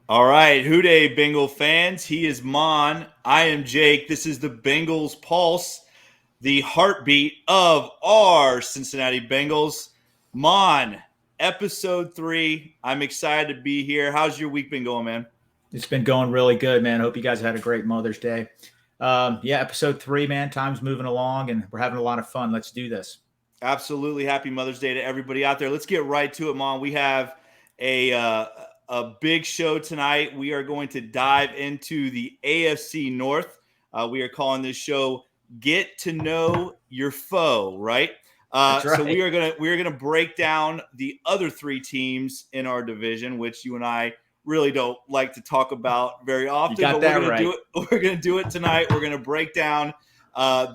All right, Houday Bengal fans. He is Maan. I am Jake. This is the Bengals Pulse, the heartbeat of our Cincinnati Bengals. Maan, episode 3. I'm excited to be here. How's your week been going, man? It's been going really good, man. Hope you guys had a great Mother's Day. Episode 3, man. Time's moving along, and we're having a lot of fun. Let's do this. Absolutely. Happy Mother's Day to everybody out there. Let's get right to it, Maan. We have a big show tonight. We are going to dive into the AFC North. We are calling this show "Get to Know Your Foe." Right. That's right. So we are gonna break down the other 3 teams in our division, which you and I really don't like to talk about very often. You got but that we're gonna right. do it. We're gonna do it tonight. We're gonna break down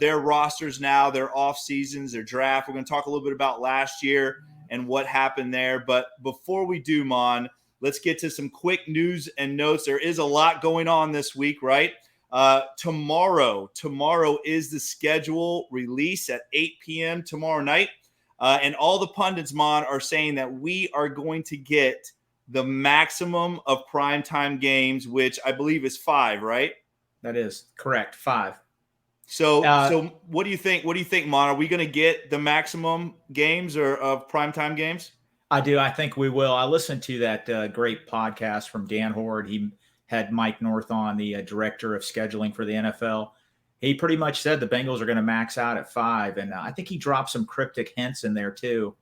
their rosters now, their off seasons, their draft. We're going to talk a little bit about last year and what happened there. But before we do, Maan, let's get to some quick news and notes. There is a lot going on this week, right? Tomorrow is the schedule release at 8 p.m. tomorrow night. And all the pundits, Maan, are saying that we are going to get the maximum of primetime games, which I believe is 5, right? That is correct. 5. So what do you think? What do you think, Maan? Are we going to get the maximum games or of primetime games? I do. I think we will. I listened to that great podcast from Dan Horde. He had Mike North on, the director of scheduling for the NFL. He pretty much said the Bengals are going to max out at 5, and I think he dropped some cryptic hints in there too.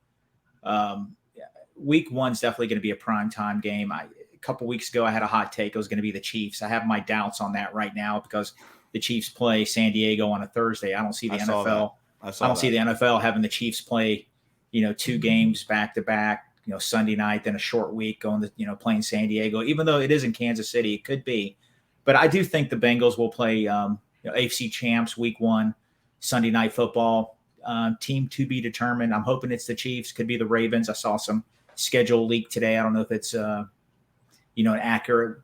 Week 1's definitely going to be a primetime game. A couple weeks ago, I had a hot take. It was going to be the Chiefs. I have my doubts on that right now because the Chiefs play San Diego on a Thursday. I don't see the NFL. I don't see the NFL having the Chiefs play, 2 games back to back, Sunday night, then a short week going to, playing San Diego, even though it is in Kansas City, it could be. But I do think the Bengals will play AFC champs week 1, Sunday night football, team to be determined. I'm hoping it's the Chiefs, could be the Ravens. I saw some schedule leak today. I don't know if it's, an accurate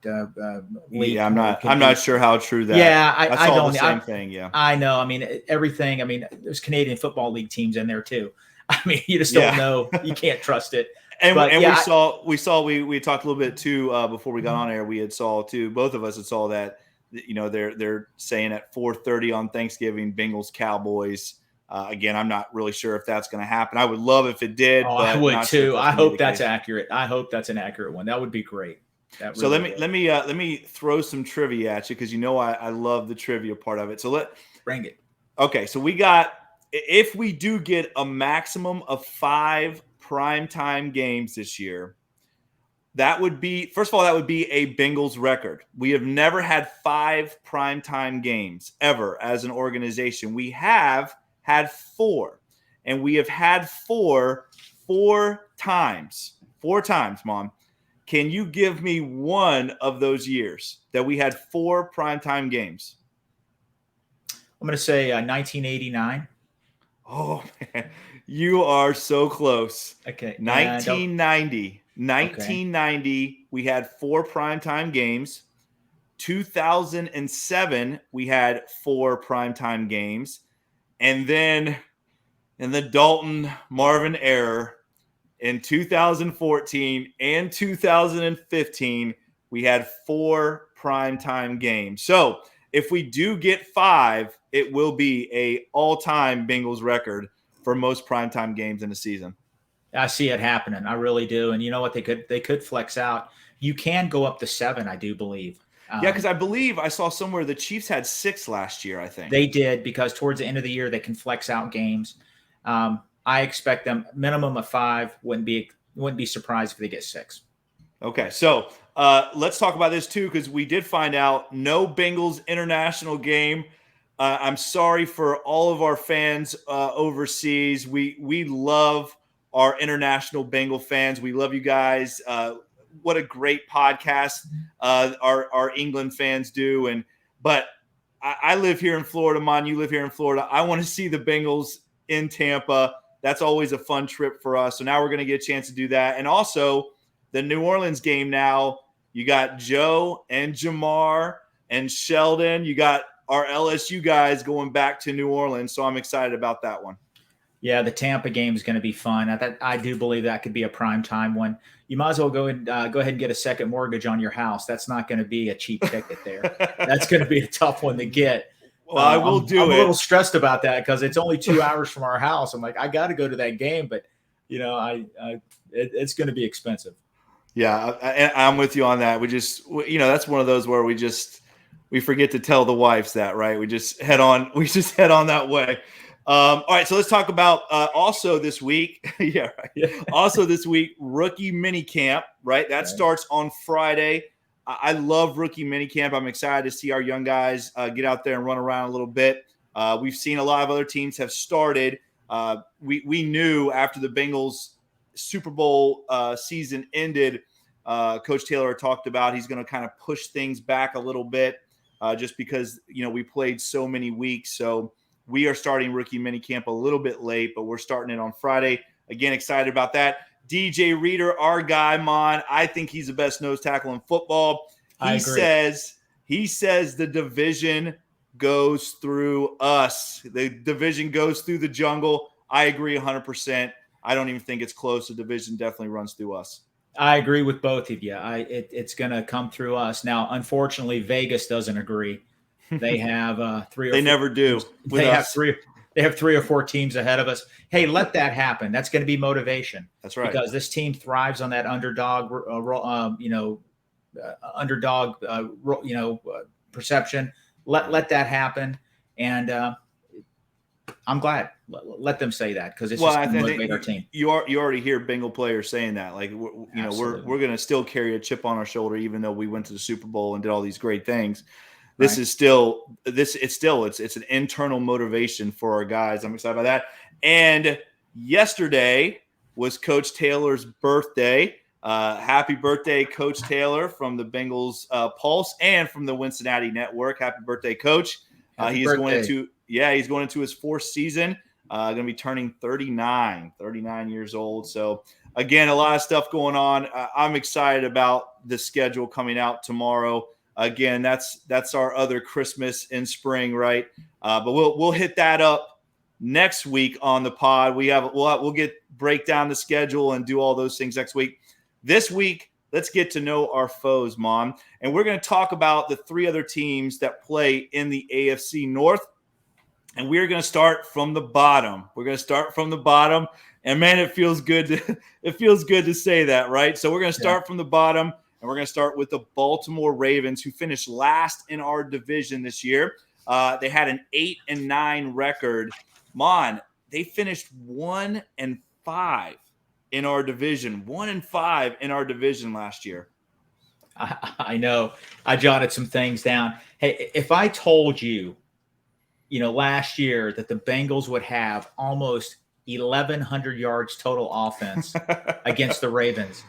leak. Yeah, I'm not sure how true that. Yeah, I saw the same thing. Yeah, I know. I mean, everything. I mean, there's Canadian Football League teams in there too. I mean, you just don't know. You can't trust it. We talked a little bit too before we got on air. We had saw too. Both of us had saw that. They're saying at 4:30 on Thanksgiving, Bengals Cowboys. Again, I'm not really sure if that's going to happen. I would love if it did. Oh, but I would too. Sure I hope that's accurate. I hope that's an accurate one. That would be great. So let me throw some trivia at you because I love the trivia part of it. So bring it. Okay, so if we do get a maximum of 5 primetime games this year, that would be a Bengals record. We have never had 5 primetime games ever as an organization. We have had 4, and we have had 4 times. 4 times, Mom. Can you give me one of those years that we had 4 primetime games? I'm going to say 1989. Oh, man. You are so close. Okay. 1990. 1990, we had 4 primetime games. 2007, we had 4 primetime games. And then in the Dalton Marvin era, in 2014 and 2015, we had 4 primetime games. So if we do get 5, it will be a all-time Bengals record for most primetime games in a season. I see it happening. I really do. And you know what? They could flex out. You can go up to 7, I do believe. Yeah, because I believe I saw somewhere the Chiefs had 6 last year, I think. They did, because towards the end of the year, they can flex out games. I expect them minimum of 5. Wouldn't be surprised if they get 6. Okay, so let's talk about this too, because we did find out no Bengals international game. I'm sorry for all of our fans overseas. We love our international Bengal fans. We love you guys. What a great podcast our England fans do. But I live here in Florida, Mon. You live here in Florida. I want to see the Bengals in Tampa. That's always a fun trip for us. So now we're going to get a chance to do that. And also the New Orleans game now, you got Joe and Jamar and Sheldon. You got our LSU guys going back to New Orleans. So I'm excited about that one. Yeah, the Tampa game is going to be fun. I do believe that could be a prime time one. You might as well go ahead and get a second mortgage on your house. That's not going to be a cheap ticket there. That's going to be a tough one to get. Well, I will I'm a little stressed about that because it's only 2 hours from our house. I'm like, I got to go to that game, but it's going to be expensive. Yeah, I'm with you on that. We just, that's one of those where we forget to tell the wives that, right? We just head on that way. All right, so let's talk about also this week. Yeah, right. Yeah. Also this week, rookie mini camp, right? That starts on Friday. I love rookie mini camp. I'm excited to see our young guys get out there and run around a little bit. We've seen a lot of other teams have started. We knew after the Bengals Super Bowl season ended, Coach Taylor talked about he's going to kind of push things back a little bit just because, we played so many weeks. So we are starting rookie minicamp a little bit late, but we're starting it on Friday. Again, excited about that. DJ Reader, our guy, Maan, I think he's the best nose tackle in football. He says the division goes through us. The division goes through the jungle. I agree 100%. I don't even think it's close. The division definitely runs through us. I agree with both of you. It's going to come through us. Now, unfortunately, Vegas doesn't agree. They have three. They never do. They have three or four teams ahead of us. Hey, let that happen. That's going to be motivation. That's right. Because this team thrives on that underdog, perception. Let that happen, and I'm glad. Let them say that because it's just going to motivate our team. You already hear Bengal players saying that. Like we're going to still carry a chip on our shoulder, even though we went to the Super Bowl and did all these great things. This is still it's an internal motivation for our guys. I'm excited about that. And yesterday was Coach Taylor's birthday. Happy birthday, Coach Taylor, from the Bengals Pulse and from the Wincinnati Network. Happy birthday, Coach. He's going into his fourth season. Going to be turning 39 years old. So again, a lot of stuff going on. I'm excited about the schedule coming out tomorrow. Again, that's our other Christmas in spring, right? But we'll hit that up next week on the pod. We'll break down the schedule and do all those things next week. This week, let's get to know our foes, Mom. And we're going to talk about the three other teams that play in the AFC North. And we're going to start from the bottom. And man, it feels good to say that, right? So we're going to start from the bottom. And we're going to start with the Baltimore Ravens, who finished last in our division this year. They had an 8-9 record. Mon, they finished 1-5 in our division. 1-5 in our division last year. I know. I jotted some things down. Hey, if I told you, last year that the Bengals would have almost 1,100 yards total offense against the Ravens.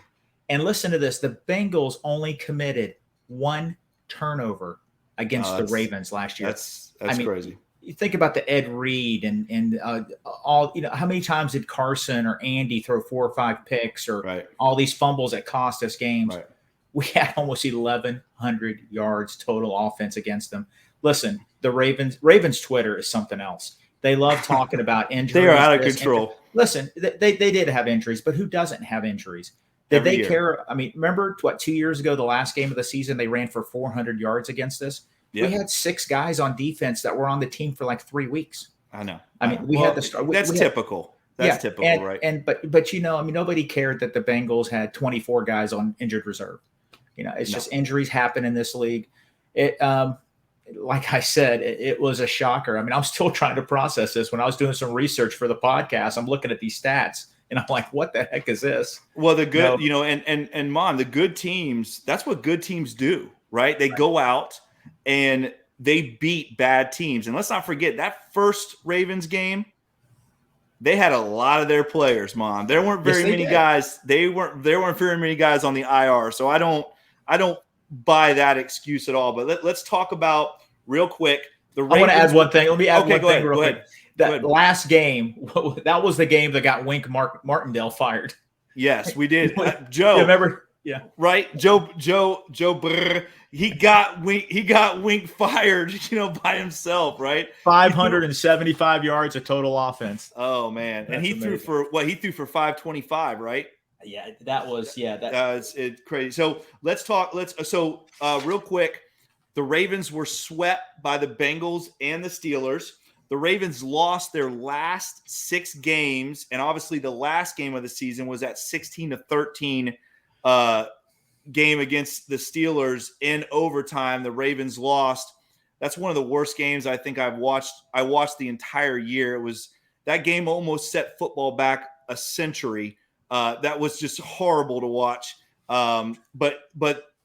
And listen to this. The Bengals only committed one turnover against the Ravens last year. That's crazy. You think about the Ed Reed and all, how many times did Carson or Andy throw 4 or 5 picks or all these fumbles that cost us games? Right. We had almost 1,100 yards total offense against them. Listen, the Ravens Twitter is something else. They love talking about injuries. They are out of control. Listen, they did have injuries, but who doesn't have injuries? Did they care? I mean, remember 2 years ago, the last game of the season, they ran for 400 yards against us. Yep. We had 6 guys on defense that were on the team for like 3 weeks. I know. I mean, we had the start. That's typical. That's typical, right? But nobody cared that the Bengals had 24 guys on injured reserve. It's just injuries happen in this league. Like I said, it was a shocker. I mean, I'm still trying to process this. When I was doing some research for the podcast, I'm looking at these stats. And I'm like, what the heck is this? Well, the good, and Mon, the good teams, that's what good teams do, right? They go out and they beat bad teams. And let's not forget that first Ravens game, they had a lot of their players, Mon. There weren't very many guys. There weren't very many guys on the IR. So I don't buy that excuse at all. But let's talk about real quick. The Ravens. I want to add one thing. Let me add one thing real quick. Go ahead. That last game, that was the game that got Wink Martindale fired. Yes, we did. Joe, Yeah. Right. Joe Brr, he got Wink fired, by himself. Right. 575 yards of total offense. Oh man. And he amazing. threw for 525, right? Yeah, It's crazy. So let's talk. Real quick, the Ravens were swept by the Bengals and the Steelers. The Ravens lost their last 6 games, and obviously the last game of the season was that 16-13 game against the Steelers in overtime. The Ravens lost. That's one of the worst games I think I've watched. I watched the entire year. That game almost set football back a century. That was just horrible to watch. But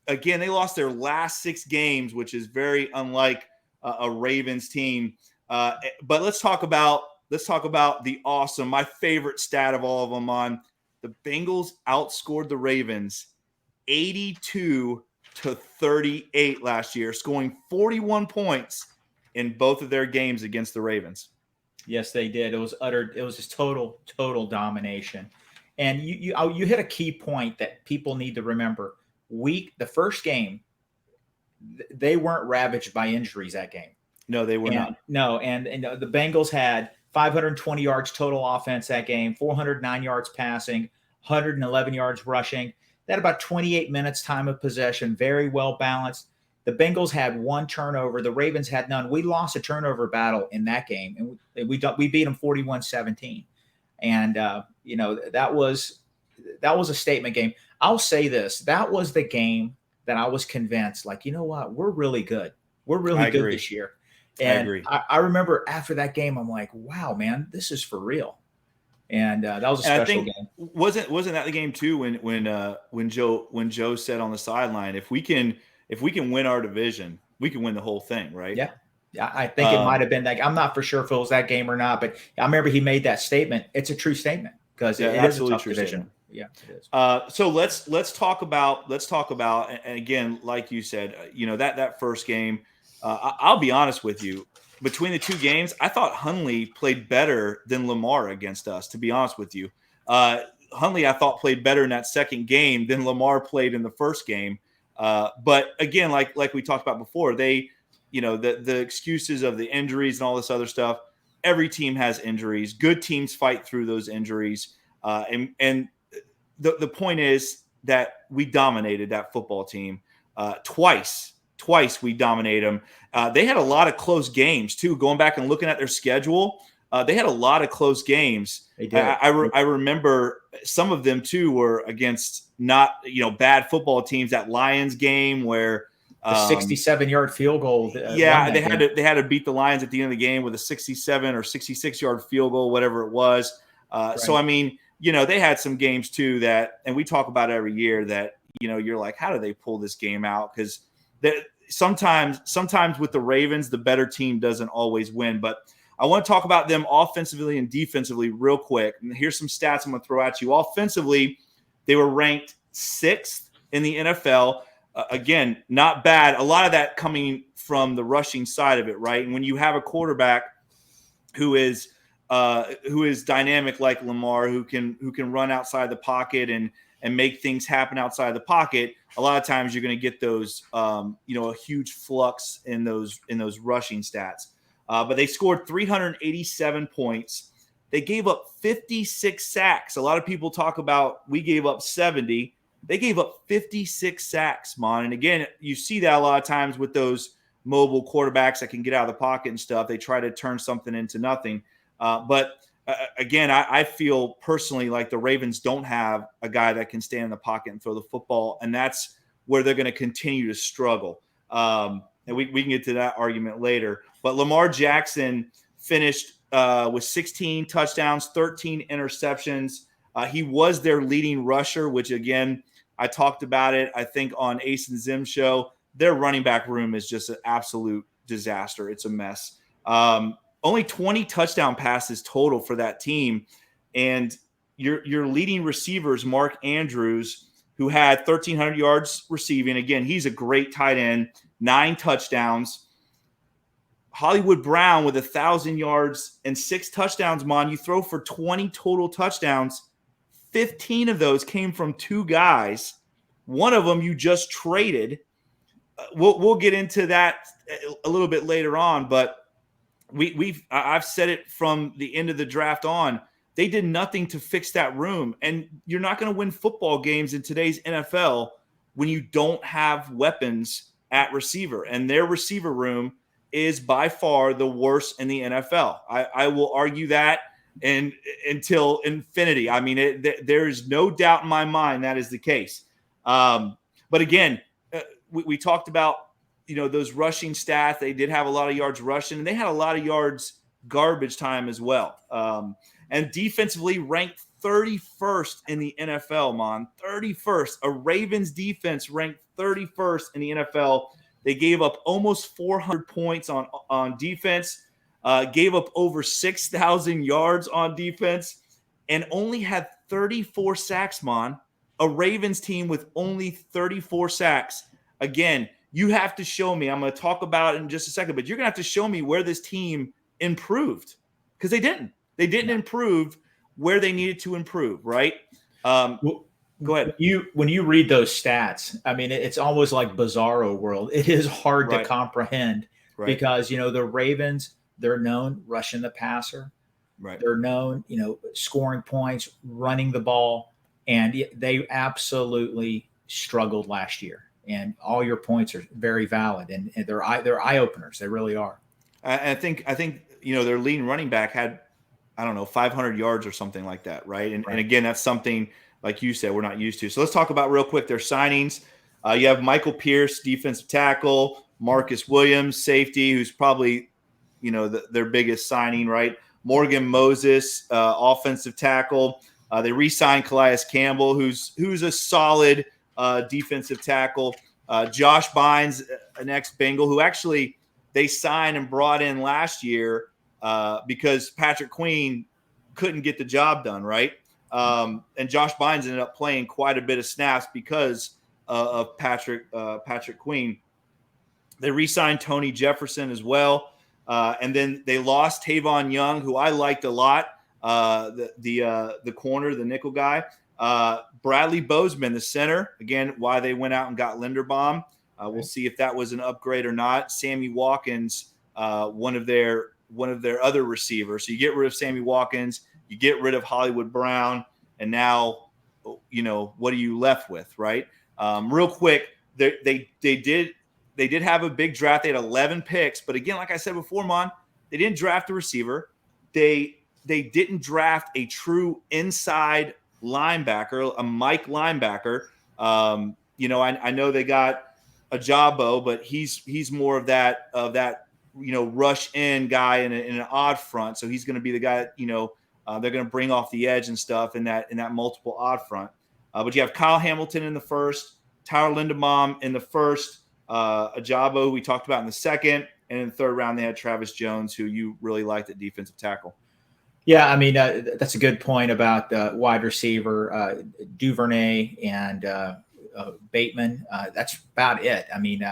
again, they lost their last 6 games, which is very unlike a Ravens team. But let's talk about the awesome, my favorite stat of all of them. On the Bengals outscored the Ravens 82-38 last year, scoring 41 points in both of their games against the Ravens. Yes, they did. It was just total domination. And you hit a key point that people need to remember. The first game, they weren't ravaged by injuries that game. No, they were not. No, and the Bengals had 520 yards total offense that game, 409 yards passing, 111 yards rushing. They had about 28 minutes time of possession, very well balanced. The Bengals had 1 turnover. The Ravens had none. We lost a turnover battle in that game, and we beat them 41-17. And that was a statement game. I'll say this: that was the game that I was convinced, like, you know what, we're really good. We're really good this year. And I agree. I remember after that game, I'm like, wow, man, this is for real. And that was a special game. Wasn't that the game too when Joe said on the sideline, if we can win our division, we can win the whole thing, right? Yeah. I think it might have been that. I'm not for sure if it was that game or not, but I remember he made that statement. It's a true statement because it is a tough division. Yeah, it is. So let's talk about, and again, like you said, that first game. I'll be honest with you. Between the 2 games, I thought Hundley played better than Lamar against us, to be honest with you. Hundley, I thought, played better in that second game than Lamar played in the first game. But again, like we talked about before, the excuses of the injuries and all this other stuff. Every team has injuries. Good teams fight through those injuries. And the point is that we dominated that football team twice. Twice we dominated them. They had a lot of close games too. Going back and looking at their schedule, they had a lot of close games. They did. I remember some of them too were against not bad football teams. That Lions game where the 67-yard field goal. They had to beat the Lions at the end of the game with a 67 or 66-yard field goal, whatever it was. Right. So I mean, they had some games too that, and we talk about it every year, that you're like, how do they pull this game out? Because sometimes with the Ravens, the better team doesn't always win. But I want to talk about them offensively and defensively real quick. And here's some stats I'm going to throw at you. Offensively, they were ranked 6th in the NFL. Again, not bad. A lot of that coming from the rushing side of it, right? And when you have a quarterback who is dynamic like Lamar, who can run outside the pocket and make things happen outside the pocket, a lot of times you're going to get those, a huge flux in those rushing stats. But they scored 387 points. They gave up 56 sacks. A lot of people talk about we gave up 70. They gave up 56 sacks, Maan. And again, you see that a lot of times with those mobile quarterbacks that can get out of the pocket and stuff. They try to turn something into nothing. But again, I feel personally like the Ravens don't have a guy that can stand in the pocket and throw the football, and that's where they're going to continue to struggle. And we can get to that argument later. But Lamar Jackson finished with 16 touchdowns, 13 interceptions. He was their leading rusher, which, again, I talked about it, I think, on Ace and Zim show. Their running back room is just an absolute disaster. It's a mess. Only 20 touchdown passes total for that team. And your leading receivers, Mark Andrews, who had 1,300 yards receiving. Again, he's a great tight end, 9 touchdowns. Hollywood Brown with 1,000 yards and 6 touchdowns, Maan. You throw for 20 total touchdowns. 15 of those came from 2 guys One of them you just traded. We'll get into that a little bit later on, but I've said it from the end of the draft on. They did nothing to fix that room, and you're not going to win football games in today's NFL when you don't have weapons at receiver, and their receiver room is by far the worst in the NFL. I will argue that until infinity. I mean, there is no doubt in my mind that is the case. But again, we talked about, those rushing stats. They did have a lot of yards rushing, and they had a lot of yards garbage time as well. And defensively ranked 31st in the NFL, Maan. 31st. A Ravens defense ranked 31st in the NFL. They gave up almost 400 points on defense, gave up over 6,000 yards on defense, and only had 34 sacks, Maan. A Ravens team with only 34 sacks. Again, you have to show me. I'm going to talk about it in just a second, but you're going to have to show me where this team improved, because they didn't. They didn't improve where they needed to improve, right? Go ahead. When you read those stats, I mean, it's almost like bizarro world. It is hard to comprehend because, the Ravens, they're known rushing the passer. Right. They're known, scoring points, running the ball, and they absolutely struggled last year. And all your points are very valid, and they're eye openers. They really are. I think their leading running back had, 500 yards or something like that, right? And again, that's something, like you said, we're not used to. So let's talk about real quick their signings. You have Michael Pierce, defensive tackle, Marcus Williams, safety, who's probably their biggest signing, right? Morgan Moses, offensive tackle. They re-signed Calais Campbell, who's a solid defensive tackle. Josh Bynes, an ex-Bengal, who actually they signed and brought in last year because Patrick Queen couldn't get the job done, right? And Josh Bynes ended up playing quite a bit of snaps because of Patrick Queen. They re-signed Tony Jefferson as well. And then they lost Tavon Young, who I liked a lot, the corner, the nickel guy. Bradley Bozeman, the center, again, why they went out and got Linderbaum. We'll see if that was an upgrade or not. Sammy Watkins, one of their other receivers. So you get rid of Sammy Watkins, you get rid of Hollywood Brown, and now, what are you left with, right? Real quick, they did have a big draft. They had 11 picks, but again, like I said before, Mon, they didn't draft a receiver. They didn't draft a true inside linebacker, a Mike linebacker. I know they got a Jabo, but he's more of that rush in guy in an odd front. So he's going to be the guy they're going to bring off the edge and stuff in that multiple odd front. But you have Kyle Hamilton in the first, Tyler Linderbaum in the first, Ajabo, who we talked about in the second, and in the third round they had Travis Jones, who you really liked at defensive tackle. Yeah, I mean, that's a good point about wide receiver Duvernay and Bateman. That's about it. I mean,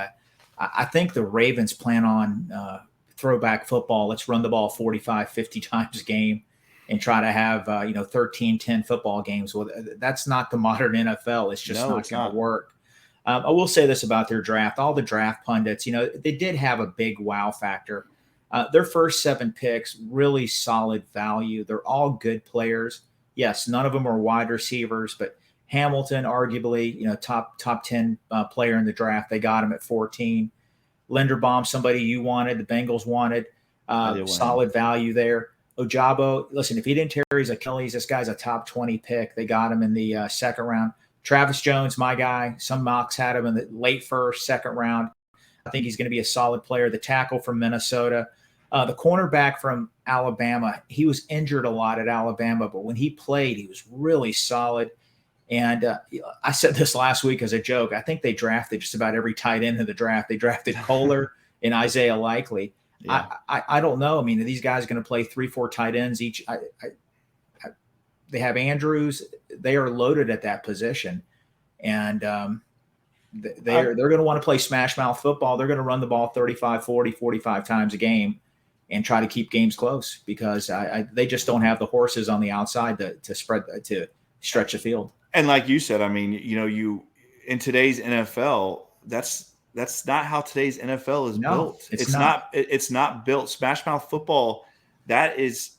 I think the Ravens plan on throwback football. Let's run the ball 45, 50 times a game and try to have, 13, 10 football games. Well, that's not the modern NFL. It's just not going to work. I will say this about their draft. All the draft pundits, they did have a big wow factor. Their first 7 picks, really solid value. They're all good players. Yes, none of them are wide receivers, but Hamilton, arguably, top 10 player in the draft. They got him at 14. Linderbaum, somebody you wanted, the Bengals wanted. Solid value there. Ojabo, listen, if he didn't tear his Achilles, this guy's a top 20 pick. They got him in the second round. Travis Jones, my guy. Some mocks had him in the late first, second round. I think he's going to be a solid player. The tackle from Minnesota. The cornerback from Alabama, he was injured a lot at Alabama, but when he played, he was really solid. And I said this last week as a joke. I think they drafted just about every tight end in the draft. They drafted Kohler and Isaiah Likely. Yeah. I don't know. I mean, are these guys going to play 3-4 tight ends each? They have Andrews. They are loaded at that position. And they're going to want to play smash mouth football. They're going to run the ball 35, 40, 45 times a game and try to keep games close because they just don't have the horses on the outside to stretch the field. And like you said, I mean, in today's NFL, that's not how today's NFL is built. It's not built. Smash mouth football, that is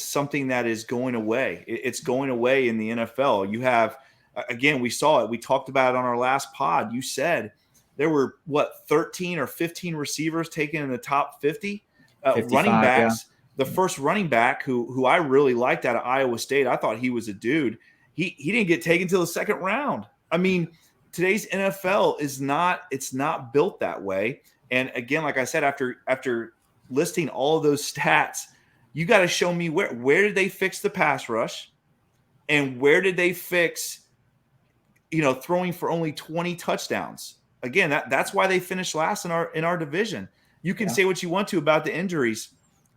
something that is going away. It's going away in the NFL. You have, again, we saw it. We talked about it on our last pod. You said there were 13 or 15 receivers taken in the top 50 running backs. Yeah. The first running back who I really liked out of Iowa State, I thought he was a dude. He didn't get taken till the second round. I mean, today's NFL it's not built that way. And again, like I said, after listing all of those stats, you got to show me where did they fix the pass rush, and where did they fix, throwing for only 20 touchdowns. Again, that's why they finished last in our division. You can say what you want to about the injuries,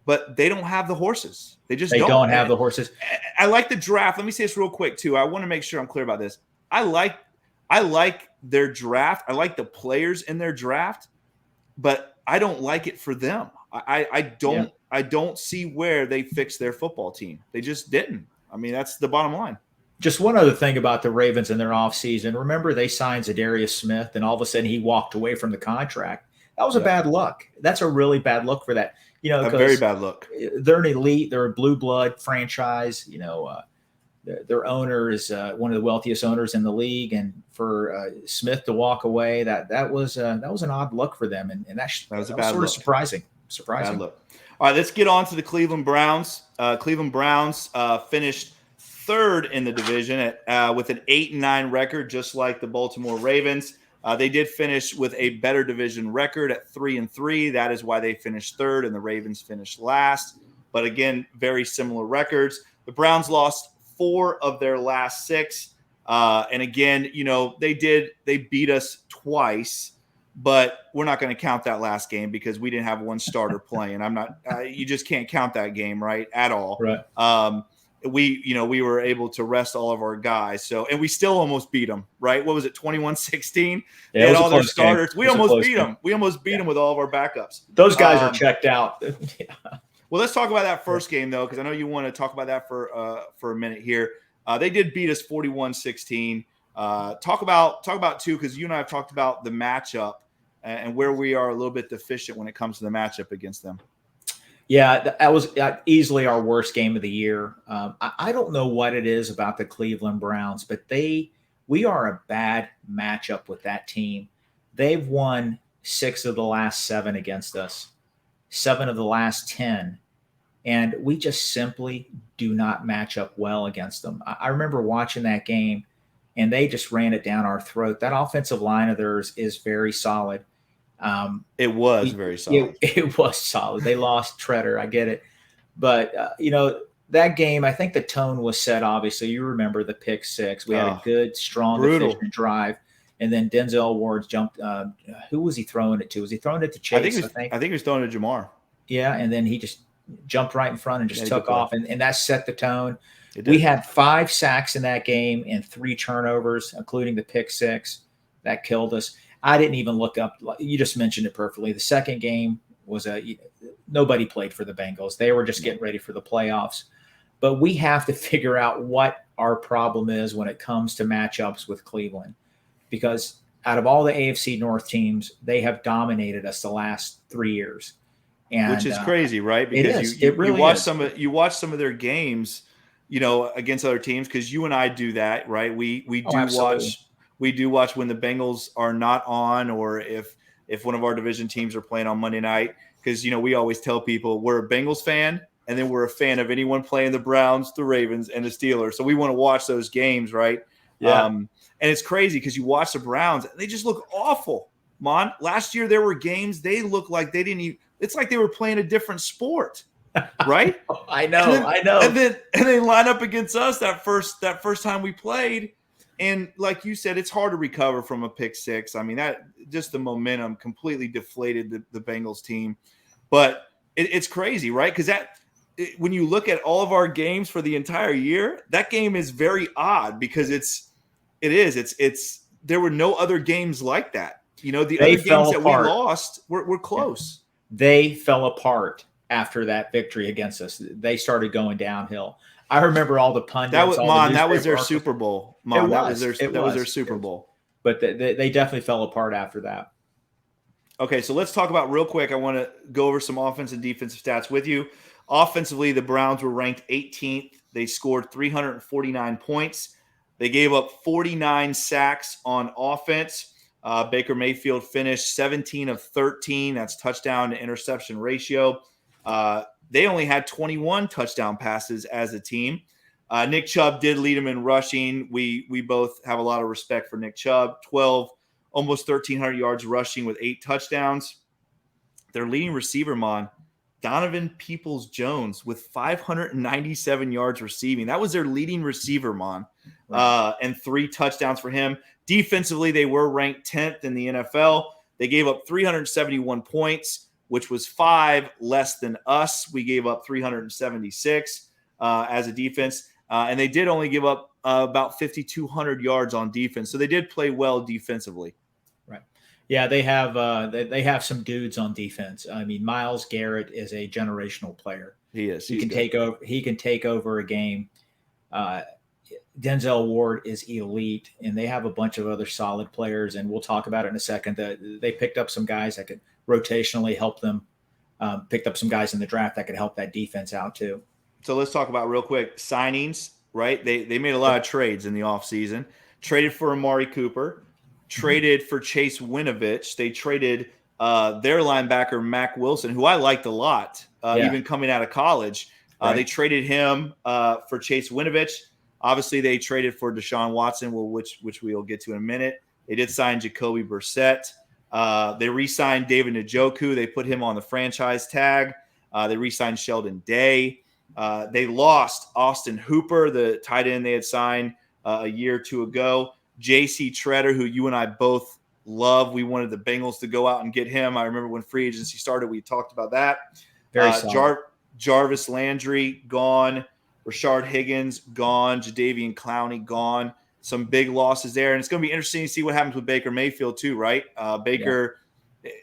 but they don't have the horses. They don't have the horses. I like the draft. Let me say this real quick too. I want to make sure I'm clear about this. I like their draft. I like the players in their draft, but I don't like it for them. I don't see where they fixed their football team. They just didn't. I mean, that's the bottom line. Just one other thing about the Ravens in their offseason. Remember, they signed Zadarius Smith, and all of a sudden he walked away from the contract. That was a bad look. That's a really bad look for that. A very bad look. They're an elite. They're a blue blood franchise. Their owner is one of the wealthiest owners in the league, and for Smith to walk away, that was an odd look for them, and that was a bad look. Surprising. Bad look. All right, let's get on to the Cleveland Browns. Cleveland Browns finished third in the division with an 8-9 record, just like the Baltimore Ravens. They did finish with a better division record at 3-3. That is why they finished third, and the Ravens finished last. But again, very similar records. The Browns lost 4 of their last 6. And again, they beat us twice, but we're not going to count that last game because we didn't have one starter playing. You just can't count that game, right? At all. Right. We were able to rest all of our guys. And we still almost beat them, right? What was it? 21-16. They had all their starters. We almost beat them. We almost beat them with all of our backups. Those guys are checked out. Well, let's talk about that first game though, because I know you want to talk about that for a minute here. They did beat us 41-16. Talk about too, because you and I have talked about the matchup and where we are a little bit deficient when it comes to the matchup against them. Yeah, that was easily our worst game of the year. I don't know what it is about the Cleveland Browns, but we are a bad matchup with that team. They've won 6 of the last 7 against us, 7 of the last 10, and we just simply do not match up well against them. I remember watching that game, and they just ran it down our throat. That offensive line of theirs is very solid. It was very solid. It was solid. They lost Treader. I get it. But, that game, I think the tone was set, obviously. You remember the pick 6. We had a good, strong, efficient drive. And then Denzel Ward jumped. Who was he throwing it to? Was he throwing it to Chase? I think he was throwing it to Jamar. Yeah, and then he just jumped right in front and just took off. And that set the tone. We had 5 sacks in that game and 3 turnovers, including the pick 6. That killed us. I didn't even look up. You just mentioned it perfectly. The second game was nobody played for the Bengals. They were just getting ready for the playoffs. But we have to figure out what our problem is when it comes to matchups with Cleveland, because out of all the AFC North teams, they have dominated us the last 3 years. And, which is crazy, right? Because you watch some of their games, against other teams, because you and I do that, right? We do watch when the Bengals are not on, or if one of our division teams are playing on Monday night, because we always tell people we're a Bengals fan, and then we're a fan of anyone playing the Browns, the Ravens, and the Steelers. So we want to watch those games, right? Yeah. And it's crazy because you watch the Browns, and they just look awful. Mon, last year there were games they looked like they didn't even. It's like they were playing a different sport, right? I know. And then they line up against us that first time we played. And like you said, it's hard to recover from a pick 6. I mean, that just the momentum completely deflated the Bengals team. But it's crazy, right? Because when you look at all of our games for the entire year, that game is very odd because there were no other games like that. The other games that we lost were close. Yeah. They fell apart after that victory against us. They started going downhill. I remember all the pundits. That was their Super Bowl. That was their Super Bowl. but they definitely fell apart after that. Okay, so let's talk about real quick. I want to go over some offensive and defensive stats with you. Offensively, the Browns were ranked 18th. They scored 349 points. They gave up 49 sacks on offense. Baker Mayfield finished 17 of 13. That's touchdown to interception ratio. They only had 21 touchdown passes as a team. Nick Chubb did lead them in rushing. We both have a lot of respect for Nick Chubb. Almost 1,300 yards rushing with 8 touchdowns. Their leading receiver, Donovan Peoples-Jones, with 597 yards receiving. That was their leading receiver, and 3 touchdowns for him. Defensively, they were ranked 10th in the NFL. They gave up 371 points, which was 5 less than us. We gave up 376 as a defense. And they did only give up about 5,200 yards on defense. So they did play well defensively. Right. Yeah, they have some dudes on defense. I mean, Myles Garrett is a generational player. He is. He can take over a game. Denzel Ward is elite, and they have a bunch of other solid players, and we'll talk about it in a second. They picked up some guys that could rotationally help them. Picked up some guys in the draft that could help that defense out too. So let's talk about real quick signings, right? They made a lot of trades in the offseason. Traded for Amari Cooper, traded for Chase Winovich. They traded their linebacker, Mac Wilson, who I liked a lot, even coming out of college. Right. They traded him for Chase Winovich. Obviously, they traded for Deshaun Watson, which we'll get to in a minute. They did sign Jacoby Brissett. They re-signed David Njoku. They put him on the franchise tag. They re-signed Sheldon Day. They lost Austin Hooper, the tight end they had signed a year or two ago. J.C. Treader, who you and I both love. We wanted the Bengals to go out and get him. I remember when free agency started, we talked about that. Very solid. Jarvis Landry, gone. Rashard Higgins, gone. Jadeveon Clowney, gone. Some big losses there. And it's going to be interesting to see what happens with Baker Mayfield too, right? Baker,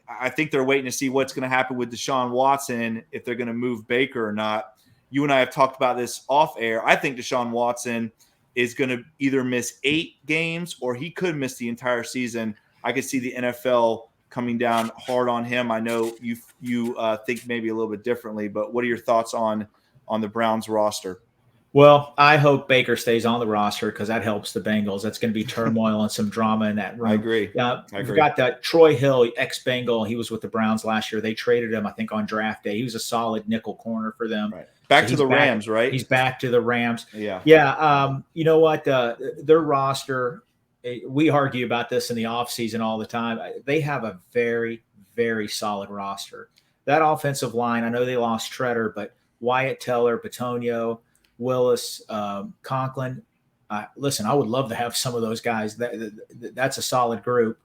I think they're waiting to see what's going to happen with Deshaun Watson, if they're going to move Baker or not. You and I have talked about this off air. I think Deshaun Watson is going to either miss 8 games or he could miss the entire season. I could see the NFL coming down hard on him. I know you think maybe a little bit differently, but what are your thoughts on the Browns roster? Well, I hope Baker stays on the roster because that helps the Bengals. That's going to be turmoil and some drama in that room. I agree. I forgot that Troy Hill, ex-Bengal, he was with the Browns last year. They traded him, I think, on draft day. He was a solid nickel corner for them. Right. Back to the Rams, right? He's back to the Rams. Yeah. Yeah. You know what? Their roster, we argue about this in the offseason all the time. They have a very, very solid roster. That offensive line, I know they lost Treader, but Wyatt Teller, Bitonio, Willis, Conklin. Listen, I would love to have some of those guys. That's a solid group.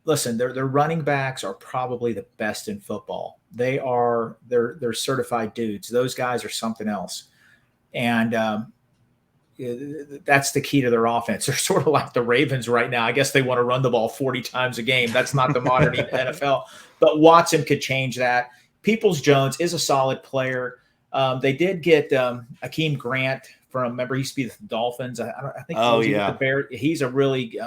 Listen, their running backs are probably the best in football. They're certified dudes. Those guys are something else. And that's the key to their offense. They're sort of like the Ravens right now. I guess they want to run the ball 40 times a game. That's not the modern NFL. But Watson could change that. Peoples-Jones is a solid player. They did get Akeem Grant from, remember, he used to be the Dolphins. I think the Bear. He's a really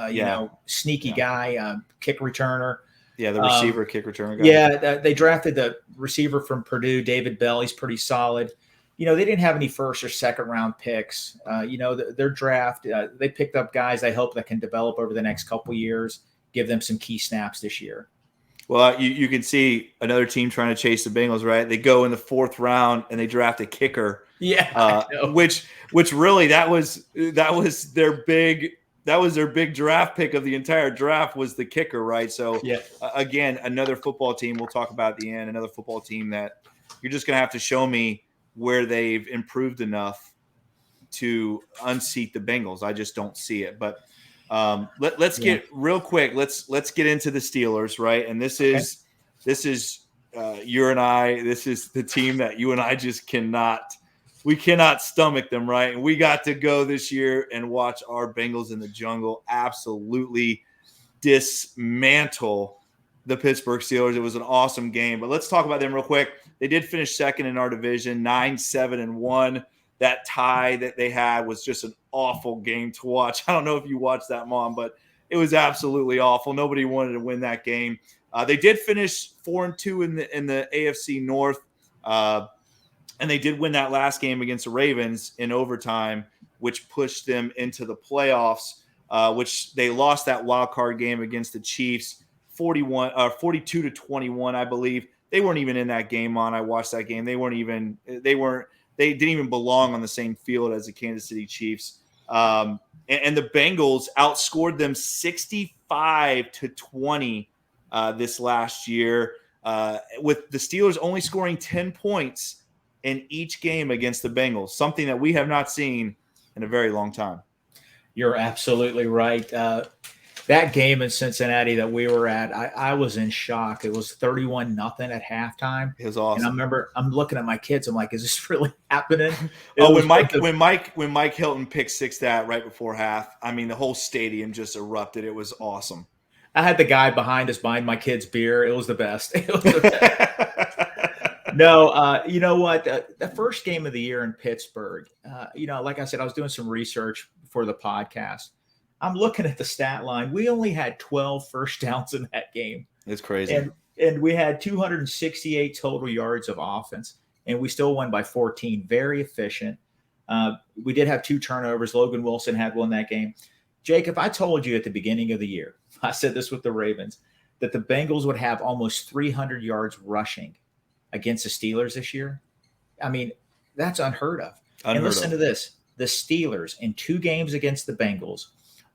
sneaky guy, kick returner. Yeah, the receiver, kick returner guy. Yeah, they drafted the receiver from Purdue, David Bell. He's pretty solid. They didn't have any first or second round picks. Their draft, they picked up guys I hope that can develop over the next couple years, give them some key snaps this year. Well, you can see another team trying to chase the Bengals, right? They go in the 4th round and they draft a kicker. Yeah, which really that was their big draft pick of the entire draft was the kicker, right? So again, another football team we'll talk about at the end. Another football team that you're just gonna have to show me where they've improved enough to unseat the Bengals. I just don't see it, but. Let's get real quick. Let's get into the Steelers, right? And this is you and I. This is the team that you and I just cannot stomach them, right? And we got to go this year and watch our Bengals in the jungle absolutely dismantle the Pittsburgh Steelers. It was an awesome game, but let's talk about them real quick. They did finish second in our division, 9-7-1. That tie that they had was just an awful game to watch. I don't know if you watched that, Mom, but It was absolutely awful. Nobody wanted to win that game. They did finish 4-2 in the AFC North, and they did win that last game against the Ravens in overtime, which pushed them into the playoffs. Which they lost that wild card game against the Chiefs, 42-21, I believe. They weren't even in that game. I watched that game. They didn't even belong on the same field as the Kansas City Chiefs. And the Bengals outscored them 65-20 this last year, with the Steelers only scoring 10 points in each game against the Bengals, something that we have not seen in a very long time. You're absolutely right. That game in Cincinnati that we were at, I was in shock. It was 31-0 at halftime. It was awesome. And I remember I'm looking at my kids. I'm like, is this really happening? When Mike Hilton picked six that right before half, I mean, the whole stadium just erupted. It was awesome. I had the guy behind us buying my kids beer. It was the best. It was the best. No, you know what? The first game of the year in Pittsburgh, like I said, I was doing some research for the podcast. I'm looking at the stat line. We only had 12 first downs in that game. It's crazy. And we had 268 total yards of offense, and we still won by 14. Very efficient. We did have 2 turnovers. Logan Wilson had one that game. Jake, if I told you at the beginning of the year, I said this with the Ravens, that the Bengals would have almost 300 yards rushing against the Steelers this year, I mean, that's unheard of. And listen to this. The Steelers in 2 games against the Bengals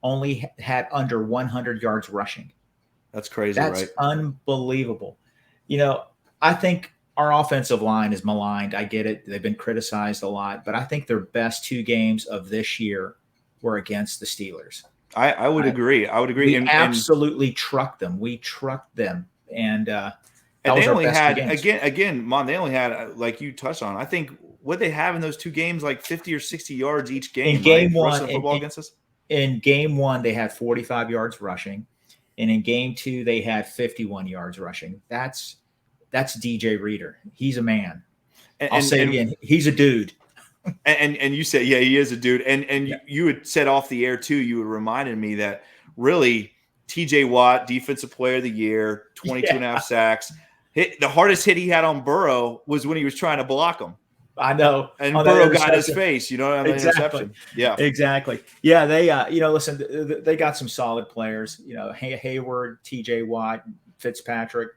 only had under 100 yards rushing. That's crazy, That's right? Unbelievable. I think our offensive line is maligned. I get it. They've been criticized a lot, but I think their best 2 games of this year were against the Steelers. I would agree. We absolutely trucked them. We trucked them. And they only had, again, Mon, they only had, like you touched on, I think what they have in those 2 games, like 50 or 60 yards each game. In game one, against us. In game 1, they had 45 yards rushing. And in game 2, they had 51 yards rushing. That's DJ Reader. He's a man. I'll say it again. He's a dude. And you said, yeah, he is a dude. And you had said off the air too, you had reminded me that really TJ Watt, defensive player of the year, 22 and a half sacks. The hardest hit he had on Burrow was when he was trying to block him. I know. And Burrow got his face, on the interception. Yeah, exactly. Yeah, they, listen, they got some solid players, Hayward, TJ Watt, Fitzpatrick.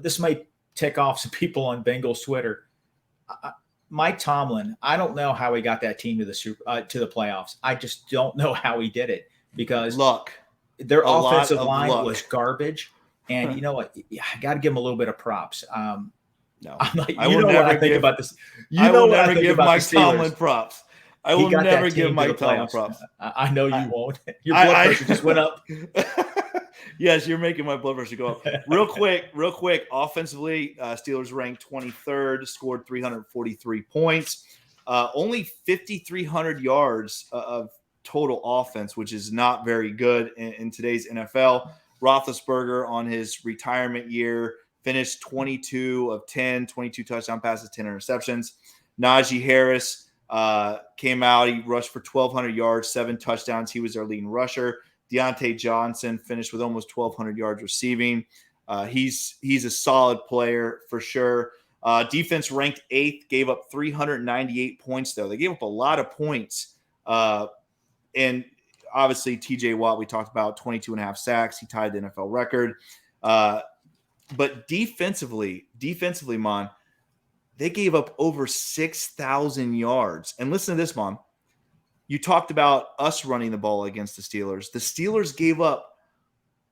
This might tick off some people on Bengals Twitter. Mike Tomlin, I don't know how he got that team to the playoffs. I just don't know how he did it because luck. Their offensive line was garbage. And you know what? I got to give him a little bit of props. No, I will never think about this. I will never give Mike Tomlin props. I will never give Mike Tomlin props. I know you won't. Your blood pressure just went up. Yes, you're making my blood pressure go up. Real quick. Offensively, Steelers ranked 23rd, scored 343 points, only 5,300 yards of total offense, which is not very good in today's NFL. Roethlisberger on his retirement year finished 22 of 10, 22 touchdown passes, 10 interceptions. Najee Harris came out. He rushed for 1,200 yards, 7 touchdowns. He was their leading rusher. Deontay Johnson finished with almost 1,200 yards receiving. He's a solid player for sure. Defense ranked 8th, gave up 398 points, though. They gave up a lot of points. And obviously, TJ Watt, we talked about 22 and a half sacks. He tied the NFL record. But defensively, Mon, they gave up over 6,000 yards. And listen to this, Mon. You talked about us running the ball against the Steelers. The Steelers gave up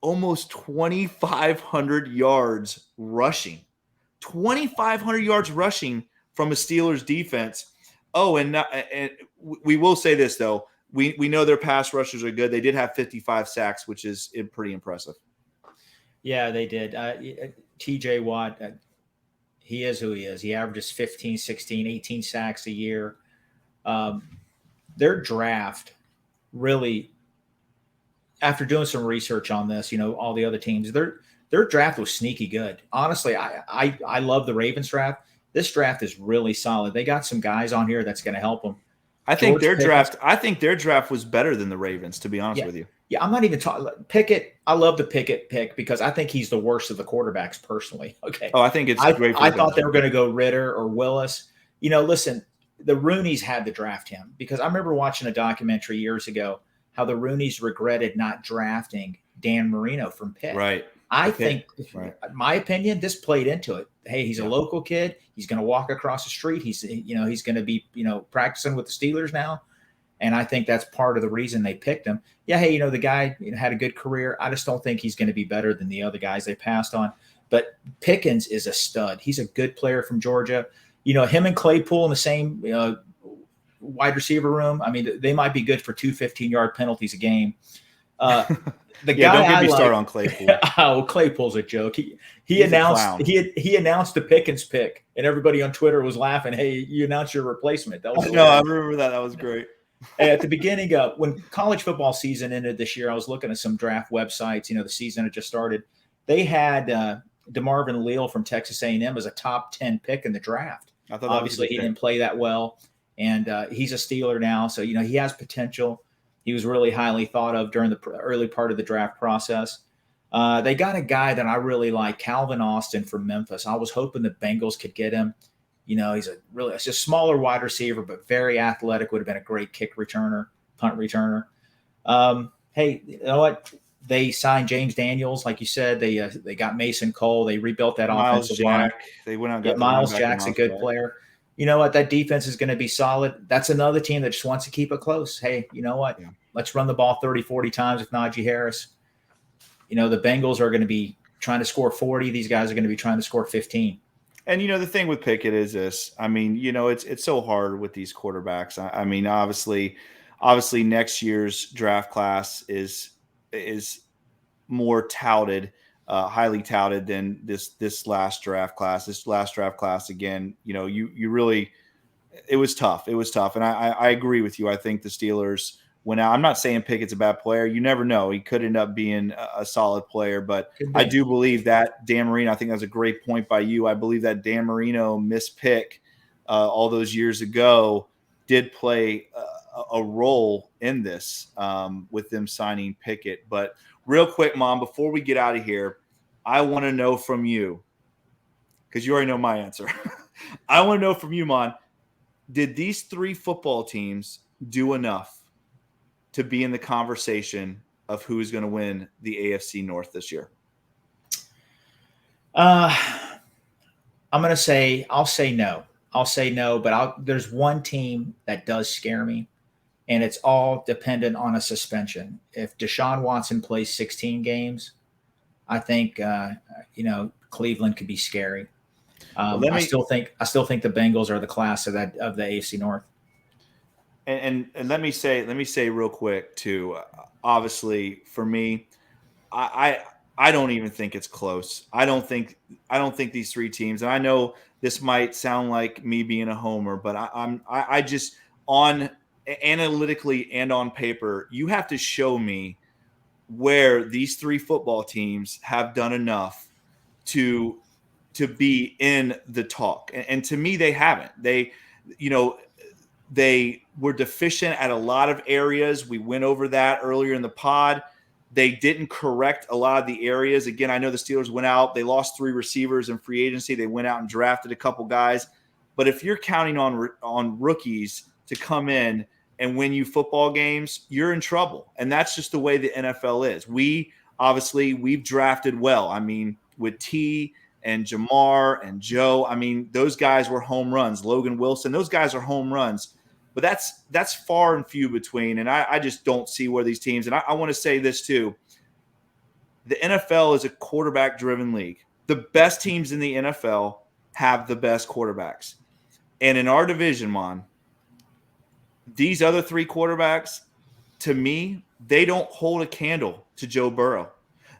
almost 2,500 yards rushing. 2,500 yards rushing from a Steelers defense. Oh, and we will say this, though. We know their pass rushers are good. They did have 55 sacks, which is pretty impressive. Yeah, they did. TJ Watt, he is who he is. He averages 15, 16, 18 sacks a year. Their draft really, after doing some research on this, all the other teams, their draft was sneaky good. Honestly, I love the Ravens draft. This draft is really solid. They got some guys on here that's going to help them. I think their draft was better than the Ravens, to be honest with you. Yeah, I'm not even talking Pickett. I love the Pickett pick because I think he's the worst of the quarterbacks personally. Okay. Oh, I think it's great for I thought they were going to go Ritter or Willis. Listen, the Rooneys had to draft him because I remember watching a documentary years ago how the Rooneys regretted not drafting Dan Marino from Pitt. Right. I think, my opinion, this played into it. Hey, he's a local kid. He's going to walk across the street. He's going to be, practicing with the Steelers now. And I think that's part of the reason they picked him. Yeah, hey, the guy had a good career. I just don't think he's going to be better than the other guys they passed on. But Pickens is a stud. He's a good player from Georgia. Him and Claypool in the same wide receiver room. I mean, they might be good for 2 15-yard penalties a game. The guy don't get me started on Claypool. Oh, Claypool's a joke. He announced the Pickens pick, and everybody on Twitter was laughing. Hey, you announced your replacement. That was I remember that. That was great. At the beginning, when college football season ended this year, I was looking at some draft websites. The season had just started. They had DeMarvin Leal from Texas A&M as a top 10 pick in the draft. I thought obviously he didn't play that well, and he's a Steeler now, so he has potential. He was really highly thought of during the early part of the draft process. They got a guy that I really like, Calvin Austin from Memphis. I was hoping the Bengals could get him. He's it's a smaller wide receiver, but very athletic. Would have been a great kick returner, punt returner. Hey, you know what? They signed James Daniels, like you said. They got Mason Cole. They rebuilt that offensive line. They went out and got Miles Jack's a good player. You know what? That defense is going to be solid. That's another team that just wants to keep it close. Hey, you know what? Yeah. Let's run the ball 30, 40 times with Najee Harris. The Bengals are going to be trying to score 40. These guys are going to be trying to score 15. And, the thing with Pickett is this. I mean, it's so hard with these quarterbacks. I mean, obviously next year's draft class is more touted, highly touted than this last draft class. This last draft class, again, you really – it was tough. It was tough. And I agree with you. I think the Steelers – I'm not saying Pickett's a bad player. You never know. He could end up being a solid player, but I do believe that Dan Marino, I think that's a great point by you. I believe that Dan Marino mispick all those years ago did play a role in this with them signing Pickett. But real quick, Mom, before we get out of here, I want to know from you, because you already know my answer. I want to know from you, Mom, did these 3 football teams do enough to be in the conversation of who is going to win the AFC North this year? I'm going to say, I'll say no. But there's one team that does scare me, and it's all dependent on a suspension. If Deshaun Watson plays 16 games, I think, Cleveland could be scary. I still think the Bengals are the class of the AFC North. And let me say real quick too. Obviously, for me, I don't even think it's close. I don't think these 3 teams. And I know this might sound like me being a homer, but I just, on analytically and on paper, you have to show me where these 3 football teams have done enough to be in the talk. And to me, they haven't. They were deficient at a lot of areas. We went over that earlier in the pod. They didn't correct a lot of the areas. Again, I know the Steelers went out. They lost 3 receivers in free agency. They went out and drafted a couple guys. But if you're counting on rookies to come in and win you football games, you're in trouble. And that's just the way the NFL is. We've drafted well. I mean, with T and Jamar and Joe, I mean, those guys were home runs. Logan Wilson, those guys are home runs. But that's far and few between, and I just don't see where these teams – and I want to say this too. The NFL is a quarterback-driven league. The best teams in the NFL have the best quarterbacks. And in our division, Mon, these other 3 quarterbacks, to me, they don't hold a candle to Joe Burrow.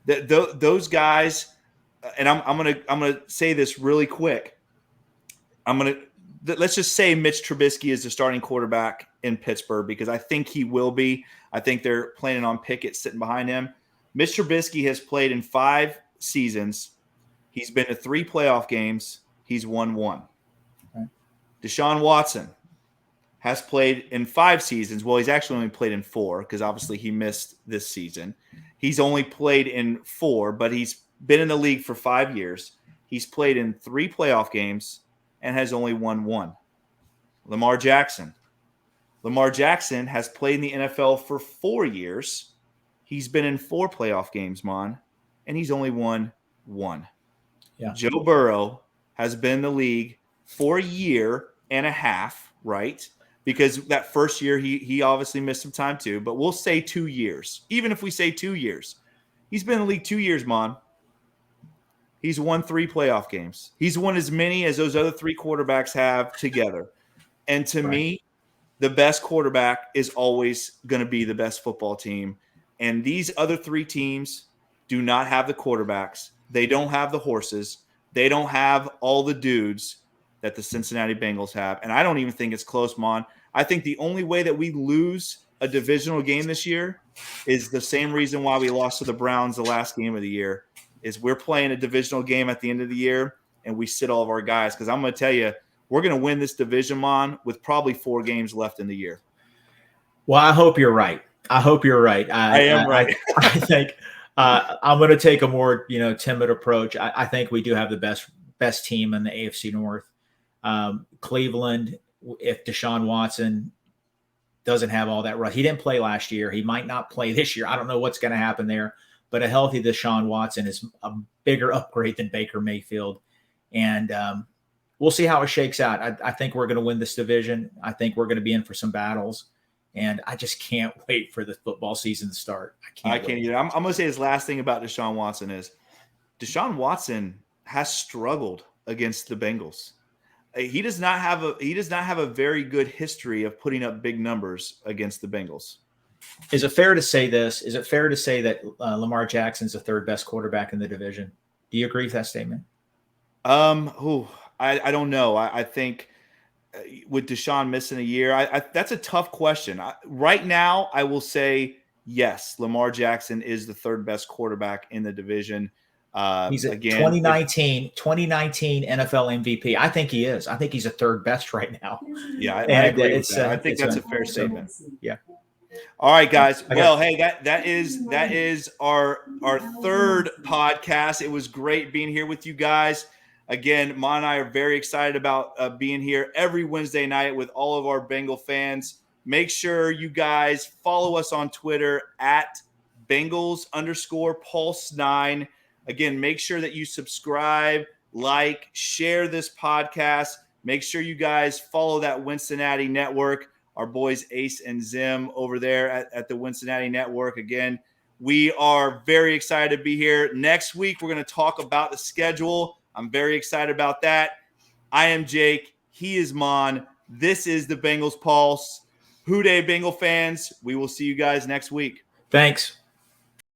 Those guys – and I'm gonna say this really quick. Let's just say Mitch Trubisky is the starting quarterback in Pittsburgh, because I think he will be. I think they're planning on Pickett sitting behind him. Mitch Trubisky has played in 5 seasons. He's been to 3 playoff games. He's won 1. Okay. Deshaun Watson has played in 5 seasons. Well, he's actually only played in 4 because obviously he missed this season. He's only played in 4, but he's been in the league for 5 years. He's played in 3 playoff games and has only won 1. Lamar Jackson. Lamar Jackson has played in the NFL for 4 years. He's been in 4 playoff games, Mon, and he's only won 1. Yeah. Joe Burrow has been in the league for a year and a half, right? Because that first year he obviously missed some time too, but we'll say 2 years. Even if we say 2 years, he's been in the league 2 years, Mon. He's won 3 playoff games. He's won as many as those other 3 quarterbacks have together. And to me, the best quarterback is always going to be the best football team. And these other 3 teams do not have the quarterbacks. They don't have the horses. They don't have all the dudes that the Cincinnati Bengals have. And I don't even think it's close, Mon. I think the only way that we lose a divisional game this year is the same reason why we lost to the Browns the last game of the year, is we're playing a divisional game at the end of the year and we sit all of our guys. Because I'm going to tell you, we're going to win this division, Mon, with probably 4 games left in the year. Well, I hope you're right. I am right. I think I'm going to take a more, timid approach. I think we do have the best team in the AFC North. Cleveland, if Deshaun Watson doesn't have all that right, he didn't play last year. He might not play this year. I don't know what's going to happen there, but a healthy Deshaun Watson is a bigger upgrade than Baker Mayfield. And we'll see how it shakes out. I think we're going to win this division. I think we're going to be in for some battles. And I just can't wait for the football season to start. I can't either. I'm going to say his last thing about Deshaun Watson is Deshaun Watson has struggled against the Bengals. He does not have a very good history of putting up big numbers against the Bengals. Is it fair to say this? Is it fair to say that Lamar Jackson's the 3rd best quarterback in the division? Do you agree with that statement? I don't know. I think with Deshaun missing a year, that's a tough question. Right now, I will say yes. Lamar Jackson is the 3rd best quarterback in the division. He's a 2019 NFL MVP. I think he is. I think he's a 3rd best right now. Yeah, I agree with that. I think that's a fair statement. Yeah. All right, guys. Well, hey, that is our 3rd podcast. It was great being here with you guys. Again, Ma and I are very excited about being here every Wednesday night with all of our Bengal fans. Make sure you guys follow us on Twitter at Bengals_Pulse9. Again, make sure that you subscribe, like, share this podcast. Make sure you guys follow that Wincinnati network, our boys Ace and Zim over there at the Wincinnati network. Again, we are very excited to be here. Next week, we're going to talk about the schedule. I'm very excited about that. I am Jake. He is Maan. This is the Bengals Pulse. Hoo day, Bengal fans. We will see you guys next week. Thanks.